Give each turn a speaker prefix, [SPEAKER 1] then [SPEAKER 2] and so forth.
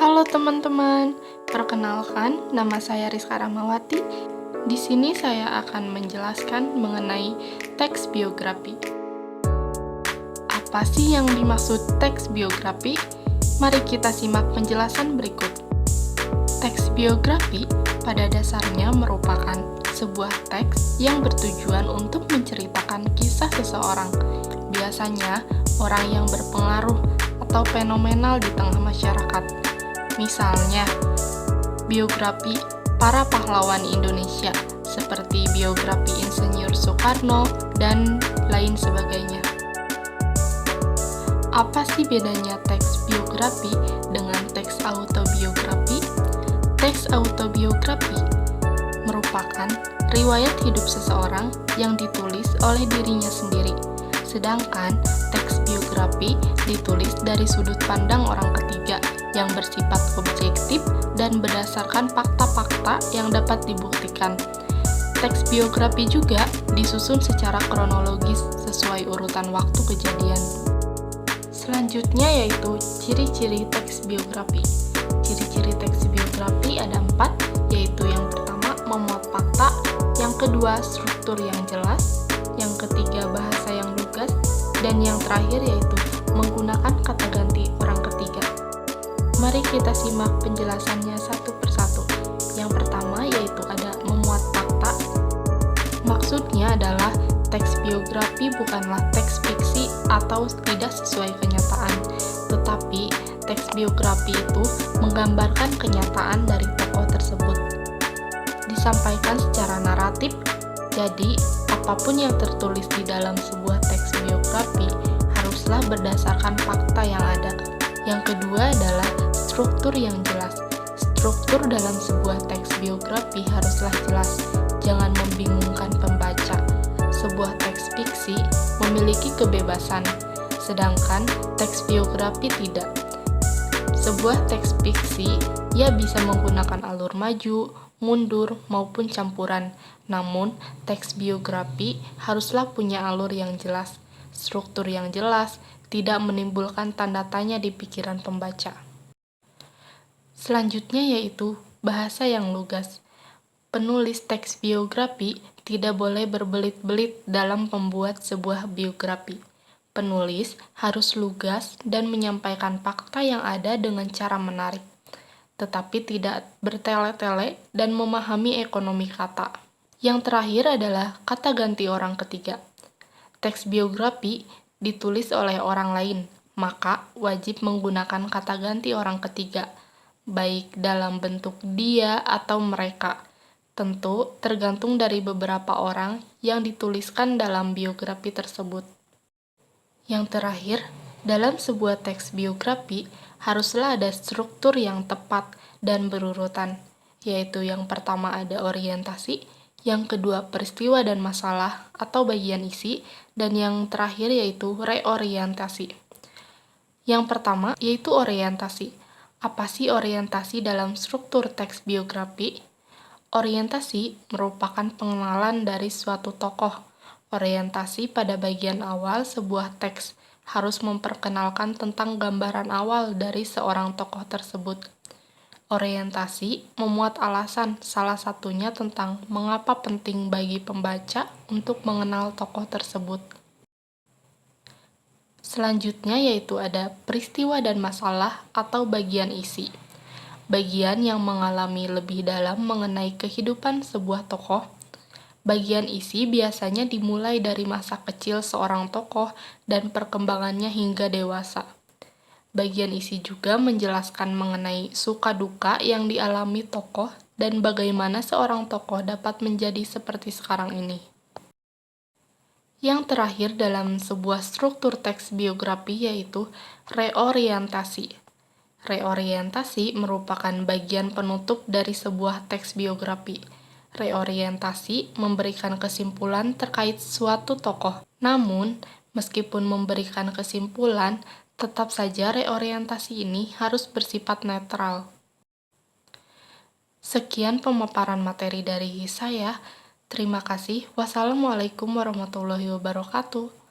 [SPEAKER 1] Halo teman-teman, perkenalkan nama saya Rizka Rahmawati. Di sini saya akan menjelaskan mengenai teks biografi. Apa sih yang dimaksud teks biografi? Mari kita simak penjelasan berikut. Teks biografi pada dasarnya merupakan sebuah teks yang bertujuan untuk menceritakan kisah seseorang, biasanya orang yang berpengaruh atau fenomenal di tengah masyarakat. Misalnya, biografi para pahlawan Indonesia, seperti biografi Insinyur Soekarno, dan lain sebagainya. Apa sih bedanya teks biografi dengan teks autobiografi? Teks autobiografi merupakan riwayat hidup seseorang yang ditulis oleh dirinya sendiri, sedangkan teks biografi ditulis dari sudut pandang orang ketiga yang bersifat objektif dan berdasarkan fakta-fakta yang dapat dibuktikan. Teks biografi juga disusun secara kronologis sesuai urutan waktu kejadian. Selanjutnya yaitu ciri-ciri teks biografi. Ciri-ciri teks biografi ada 4, yaitu yang pertama memuat fakta, yang kedua struktur yang jelas, yang ketiga bahasa yang lugas, dan yang terakhir yaitu menggunakan kata ganti orang ketiga. Mari kita simak penjelasannya satu persatu. Yang pertama yaitu ada memuat fakta. Maksudnya adalah teks biografi bukanlah teks fiksi atau tidak sesuai kenyataan, tetapi teks biografi itu menggambarkan kenyataan dari tokoh tersebut. Disampaikan secara naratif, jadi apapun yang tertulis di dalam sebuah teks biografi haruslah berdasarkan fakta yang ada. Yang kedua adalah struktur yang jelas. Struktur dalam sebuah teks biografi haruslah jelas, jangan membingungkan pembaca. Sebuah teks fiksi memiliki kebebasan, sedangkan teks biografi tidak. Sebuah teks fiksi, ia bisa menggunakan alur maju, mundur, maupun campuran. Namun, teks biografi haruslah punya alur yang jelas, struktur yang jelas, tidak menimbulkan tanda tanya di pikiran pembaca. Selanjutnya yaitu bahasa yang lugas. Penulis teks biografi tidak boleh berbelit-belit dalam membuat sebuah biografi. Penulis harus lugas dan menyampaikan fakta yang ada dengan cara menarik, tetapi tidak bertele-tele dan memahami ekonomi kata. Yang terakhir adalah kata ganti orang ketiga. Teks biografi ditulis oleh orang lain, maka wajib menggunakan kata ganti orang ketiga, baik dalam bentuk dia atau mereka. Tentu tergantung dari beberapa orang yang dituliskan dalam biografi tersebut. Yang terakhir, dalam sebuah teks biografi haruslah ada struktur yang tepat dan berurutan, yaitu yang pertama ada orientasi, yang kedua peristiwa dan masalah atau bagian isi, dan yang terakhir yaitu reorientasi. Yang pertama yaitu orientasi. Apa sih orientasi dalam struktur teks biografi? Orientasi merupakan pengenalan dari suatu tokoh. Orientasi pada bagian awal sebuah teks harus memperkenalkan tentang gambaran awal dari seorang tokoh tersebut. Orientasi memuat alasan, salah satunya tentang mengapa penting bagi pembaca untuk mengenal tokoh tersebut. Selanjutnya yaitu ada peristiwa dan masalah atau bagian isi. Bagian yang mengalami lebih dalam mengenai kehidupan sebuah tokoh. Bagian isi biasanya dimulai dari masa kecil seorang tokoh dan perkembangannya hingga dewasa. Bagian isi juga menjelaskan mengenai suka duka yang dialami tokoh dan bagaimana seorang tokoh dapat menjadi seperti sekarang ini. Yang terakhir dalam sebuah struktur teks biografi yaitu reorientasi. Reorientasi merupakan bagian penutup dari sebuah teks biografi. Reorientasi memberikan kesimpulan terkait suatu tokoh. Namun, meskipun memberikan kesimpulan, tetap saja reorientasi ini harus bersifat netral. Sekian pemaparan materi dari saya. Terima kasih. Wassalamualaikum warahmatullahi wabarakatuh.